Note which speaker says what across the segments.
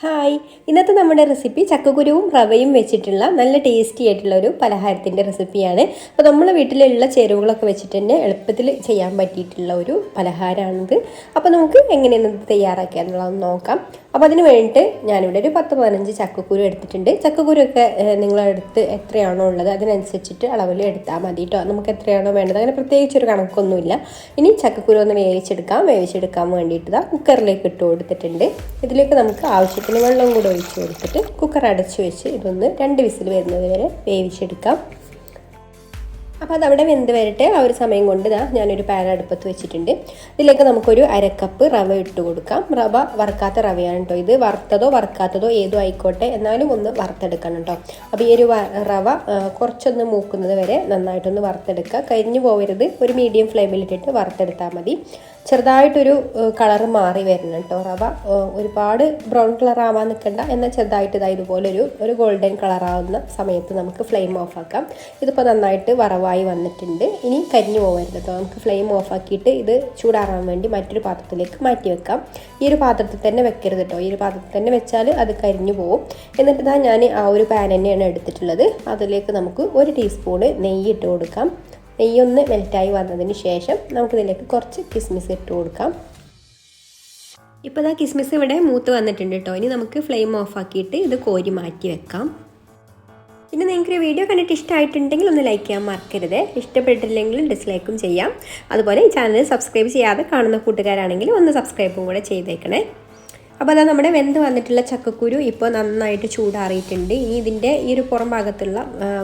Speaker 1: Hi, ഇന്നത്തെ നമ്മുടെ recipe ചക്കക്കുരുവും റവയും വെച്ചിട്ടുള്ള നല്ല ടേസ്റ്റി ആയിട്ടുള്ള ഒരു പലഹാരത്തിൻ്റെ റെസിപ്പിയാണ്. അപ്പോൾ നമ്മുടെ വീട്ടിലുള്ള ചേരുവകളൊക്കെ വെച്ചിട്ട് തന്നെ എളുപ്പത്തിൽ ചെയ്യാൻ പറ്റിയിട്ടുള്ള ഒരു പലഹാരമാണിത്. അപ്പോൾ നമുക്ക് എങ്ങനെയാണ് തയ്യാറാക്കുക എന്നുള്ളതൊന്ന് നോക്കാം. അപ്പോൾ അതിന് വേണ്ടിയിട്ട് ഞാനിവിടെ ഒരു 10-15 ചക്കക്കുരു എടുത്തിട്ടുണ്ട്. ചക്കക്കുരുവൊക്കെ നിങ്ങളെടുത്ത് എത്രയാണോ ഉള്ളത് അതിനനുസരിച്ചിട്ട് അളവിൽ എടുത്താൽ മതി കേട്ടോ. നമുക്ക് എത്രയാണോ വേണ്ടത് അങ്ങനെ പ്രത്യേകിച്ചൊരു കണക്കൊന്നുമില്ല. ഇനി ചക്കക്കുരു ഒന്ന് വേവിച്ചെടുക്കാൻ വേണ്ടിയിട്ട് കുക്കറിലേക്ക് ഇട്ട് കൊടുത്തിട്ടുണ്ട്. ഇതിലേക്ക് നമുക്ക് ആവശ്യത്തിന് വെള്ളം കൂടെ ഒഴിച്ച് കൊടുത്തിട്ട് കുക്കർ അടച്ചു വെച്ച് ഇതൊന്ന് 2 വിസിൽ വരുന്നത് വരെ വേവിച്ചെടുക്കാം. അപ്പോൾ അതവിടെ വെന്ത് വരട്ടെ. ആ ഒരു സമയം കൊണ്ട് ഞാനൊരു പാൻ അടുപ്പത്ത് വെച്ചിട്ടുണ്ട്. ഇതിലേക്ക് നമുക്കൊരു 1/2 കപ്പ് റവ ഇട്ട് കൊടുക്കാം. റവ വറുക്കാത്ത റവയാണ് കേട്ടോ. ഇത് വറുത്തതോ വറുക്കാത്തതോ ഏതോ ആയിക്കോട്ടെ, എന്നാലും ഒന്ന് വറുത്തെടുക്കണം കേട്ടോ. അപ്പോൾ ഈ ഒരു റവ കുറച്ചൊന്ന് മൂക്കുന്നത് വരെ നന്നായിട്ടൊന്ന് വറുത്തെടുക്കുക. കരിഞ്ഞു പോകരുത്. ഒരു മീഡിയം ഫ്ലെയിമിലിട്ടിട്ട് വറുത്തെടുത്താൽ മതി. ചെറുതായിട്ടൊരു കളറ് മാറി വരണം കേട്ടോ. റവ ഒരുപാട് ബ്രൗൺ കളർ ആവാൻ നിൽക്കണ്ട, എന്നാൽ ചെറുതായിട്ട് ഇതുപോലെ ഒരു ഗോൾഡൻ കളറാവുന്ന സമയത്ത് നമുക്ക് ഫ്ലെയിം ഓഫ് ആക്കാം. ഇതിപ്പോൾ നന്നായിട്ട് വറവായി വന്നിട്ടുണ്ട്. ഇനി കരിഞ്ഞു പോകരുത് കേട്ടോ. നമുക്ക് ഫ്ലെയിം ഓഫ് ആക്കിയിട്ട് ഇത് ചൂടാറാൻ വേണ്ടി മറ്റൊരു പാത്രത്തിലേക്ക് മാറ്റി വെക്കാം. ഈ ഒരു പാത്രത്തിൽ തന്നെ വെക്കരുത് കേട്ടോ. ഈ ഒരു പാത്രത്തിൽ തന്നെ വെച്ചാൽ അത് കരിഞ്ഞു പോകും. എന്നിട്ട് ഞാൻ ആ ഒരു പാൻ തന്നെയാണ് എടുത്തിട്ടുള്ളത്. അതിലേക്ക് നമുക്ക് 1 ടീസ്പൂണ് നെയ്യ് ഇട്ട് കൊടുക്കാം. നെയ്യൊന്ന് മെൽറ്റായി വന്നതിന് ശേഷം നമുക്കിതിലേക്ക് കുറച്ച് കിസ്മിസ് ഇട്ട് കൊടുക്കാം. ഇപ്പോൾ കിസ്മിസ് ഇവിടെ മൂത്ത് വന്നിട്ടുണ്ട് കേട്ടോ. ഇനി നമുക്ക് ഫ്ലെയിം ഓഫ് ആക്കിയിട്ട് ഇത് കോരി മാറ്റി വെക്കാം. പിന്നെ നിങ്ങൾക്ക് വീഡിയോ കണ്ടിട്ട് ഇഷ്ടമായിട്ടുണ്ടെങ്കിൽ ഒന്ന് ലൈക്ക് ചെയ്യാൻ മറക്കരുത്. ഇഷ്ടപ്പെട്ടില്ലെങ്കിൽ ഡിസ്ലൈക്കും ചെയ്യാം. അതുപോലെ ഈ ചാനൽ സബ്സ്ക്രൈബ് ചെയ്യാതെ കാണുന്ന കൂട്ടുകാരാണെങ്കിൽ ഒന്ന് സബ്സ്ക്രൈബും കൂടെ ചെയ്തേക്കണേ. അപ്പോൾ നമ്മുടെ വെന്ത് വന്നിട്ടുള്ള ചക്കക്കുരു ഇപ്പോൾ നന്നായിട്ട് ചൂടാറിയിട്ടുണ്ട്. ഇനി ഇതിൻ്റെ ഈ ഒരു പുറം ഭാഗത്തുള്ള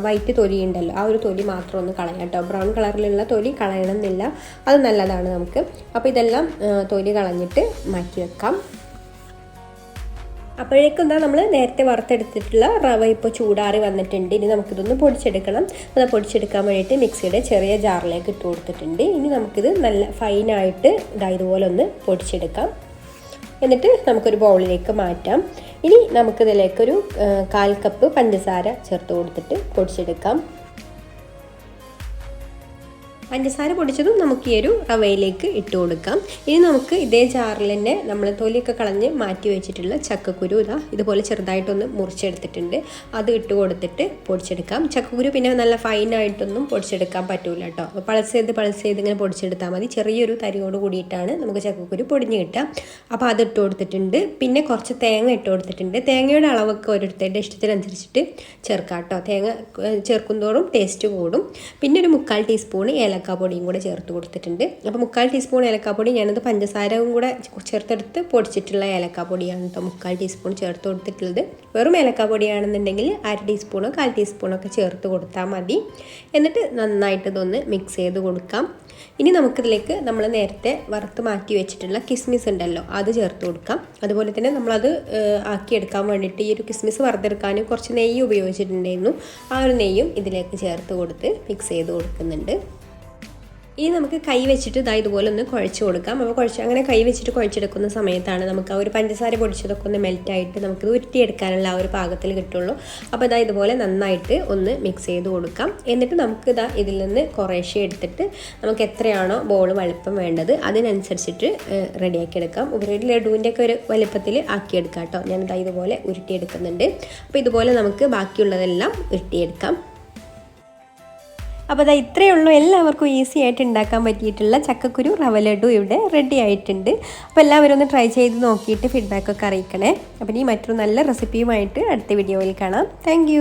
Speaker 1: വൈറ്റ് തൊലി ഉണ്ടല്ലോ, ആ ഒരു തൊലി മാത്രം ഒന്ന് കളയാം കേട്ടോ. ബ്രൗൺ കളറിലുള്ള തൊലി കളയണമെന്നില്ല, അത് നല്ലതാണ് നമുക്ക്. അപ്പോൾ ഇതെല്ലാം തൊലി കളഞ്ഞിട്ട് മാറ്റി വെക്കാം. അപ്പോഴേക്കും നമ്മൾ നേരത്തെ വറുത്തെടുത്തിട്ടുള്ള റവ ഇപ്പോൾ ചൂടാറി വന്നിട്ടുണ്ട്. ഇനി നമുക്കിതൊന്ന് പൊടിച്ചെടുക്കണം. അത് പൊടിച്ചെടുക്കാൻ വേണ്ടിയിട്ട് മിക്സിയുടെ ചെറിയ ജാറിലേക്ക് ഇട്ട് കൊടുത്തിട്ടുണ്ട്. ഇനി നമുക്കിത് നല്ല ഫൈനായിട്ട് ഇതുപോലെ ഒന്ന് പൊടിച്ചെടുക്കാം. എന്നിട്ട് നമുക്കൊരു ബൗളിലേക്ക് മാറ്റാം. ഇനി നമുക്കിതിലേക്കൊരു 1/4 കപ്പ് പഞ്ചസാര ചേർത്ത് കൊടുത്തിട്ട് പൊടിച്ചെടുക്കാം. പഞ്ചസാര പൊടിച്ചതും നമുക്ക് ഈ ഒരു റവയിലേക്ക് ഇട്ട് കൊടുക്കാം. ഇനി നമുക്ക് ഇതേ ജാറിൽ തന്നെ നമ്മൾ തൊലിയൊക്കെ കളഞ്ഞ് മാറ്റി വെച്ചിട്ടുള്ള ചക്കക്കുരു ഇതുപോലെ ചെറുതായിട്ടൊന്ന് മുറിച്ചെടുത്തിട്ടുണ്ട്. അത് ഇട്ട് കൊടുത്തിട്ട് പൊടിച്ചെടുക്കാം. ചക്കക്കുരു പിന്നെ നല്ല ഫൈനായിട്ടൊന്നും പൊടിച്ചെടുക്കാൻ പറ്റൂല കേട്ടോ. അപ്പോൾ പൾസ് ചെയ്ത് ഇങ്ങനെ പൊടിച്ചെടുത്താൽ മതി. ചെറിയൊരു തരിയോട് കൂടിയിട്ടാണ് നമുക്ക് ചക്കക്കുരു പൊടിഞ്ഞ് കിട്ടുക. അപ്പോൾ അത് ഇട്ട് കൊടുത്തിട്ടുണ്ട്. പിന്നെ കുറച്ച് തേങ്ങ ഇട്ട് കൊടുത്തിട്ടുണ്ട്. തേങ്ങയുടെ അളവൊക്കെ ഓരോരുത്തരുടെ ഇഷ്ടത്തിനനുസരിച്ചിട്ട് ചേർക്കാം കേട്ടോ. തേങ്ങ ചേർക്കുന്തോറും ടേസ്റ്റ് കൂടും. പിന്നെ ഒരു 1/4 ടീസ്പൂൺ ഏലക്കാപ്പൊടിയും കൂടെ ചേർത്ത് കൊടുത്തിട്ടുണ്ട്. അപ്പോൾ 1/4 ടീസ്പൂൺ ഏലക്കാപ്പൊടി ഞാനത് പഞ്ചസാരവും കൂടെ ചേർത്തെടുത്ത് പൊടിച്ചിട്ടുള്ള ഏലക്കാപ്പൊടിയാണ് കേട്ടോ 1/4 ടീസ്പൂൺ ചേർത്ത് കൊടുത്തിട്ടുള്ളത്. വെറും ഏലക്കാപ്പൊടിയാണെന്നുണ്ടെങ്കിൽ 1/2 ടീസ്പൂണോ 1/4 ടീസ്പൂണൊക്കെ ചേർത്ത് കൊടുത്താൽ മതി. എന്നിട്ട് നന്നായിട്ട് ഇതൊന്ന് മിക്സ് ചെയ്ത് കൊടുക്കാം. ഇനി നമുക്കിതിലേക്ക് നമ്മൾ നേരത്തെ വറുത്ത് മാറ്റി വെച്ചിട്ടുള്ള കിസ്മിസ് ഉണ്ടല്ലോ, അത് ചേർത്ത് കൊടുക്കാം. അതുപോലെ തന്നെ നമ്മളത് ആക്കിയെടുക്കാൻ വേണ്ടിയിട്ട് ഈ ഒരു കിസ്മിസ് വറുത്തെടുക്കാൻ കുറച്ച് നെയ്യ് ഉപയോഗിച്ചിട്ടുണ്ടായിരുന്നു. ആ ഒരു നെയ്യും ഇതിലേക്ക് ചേർത്ത് കൊടുത്ത് മിക്സ് ചെയ്ത് കൊടുക്കുന്നുണ്ട്. ഇനി നമുക്ക് കൈ വെച്ചിട്ട് ഇതുപോലെ ഒന്ന് കുഴച്ച് കൊടുക്കാം. അപ്പോൾ അങ്ങനെ കൈ വെച്ചിട്ട് കുഴച്ചെടുക്കുന്ന സമയത്താണ് നമുക്ക് ആ ഒരു പഞ്ചസാര പൊടിച്ചതൊക്കെ ഒന്ന് മെൽറ്റായിട്ട് നമുക്കിത് ഉരുട്ടിയെടുക്കാനുള്ള ആ ഒരു പാകത്തിൽ കിട്ടുള്ളൂ. അപ്പോൾ ഇതുപോലെ നന്നായിട്ട് ഒന്ന് മിക്സ് ചെയ്ത് കൊടുക്കാം. എന്നിട്ട് നമുക്ക് ഇതിൽ നിന്ന് കുറേശ്ശെ എടുത്തിട്ട് നമുക്ക് എത്രയാണോ ബോൾ വലുപ്പം വേണ്ടത് അതിനനുസരിച്ചിട്ട് റെഡിയാക്കി എടുക്കാം. ഒരു ലഡുവിൻ്റെ ഒക്കെ ഒരു വലുപ്പത്തിൽ ആക്കിയെടുക്കാം കേട്ടോ. ഞാൻ ഇതുപോലെ ഉരുട്ടിയെടുക്കുന്നുണ്ട്. അപ്പോൾ ഇതുപോലെ നമുക്ക് ബാക്കിയുള്ളതെല്ലാം ഉരുട്ടിയെടുക്കാം. അപ്പോൾ ഇത്രയേ ഉള്ളൂ. എല്ലാവർക്കും ഈസി ആയിട്ട് ഉണ്ടാക്കാൻ പറ്റിയിട്ടുള്ള ചക്കക്കുരു റവ ലഡു ഇവിടെ റെഡി ആയിട്ടുണ്ട്. അപ്പോൾ എല്ലാവരും ഒന്ന് ട്രൈ ചെയ്ത് നോക്കിയിട്ട് ഫീഡ്ബാക്കൊക്കെ അറിയിക്കണേ. അപ്പോൾ ഇനി മറ്റൊരു നല്ല റെസിപ്പിയുമായിട്ട് അടുത്ത വീഡിയോയിൽ കാണാം. താങ്ക്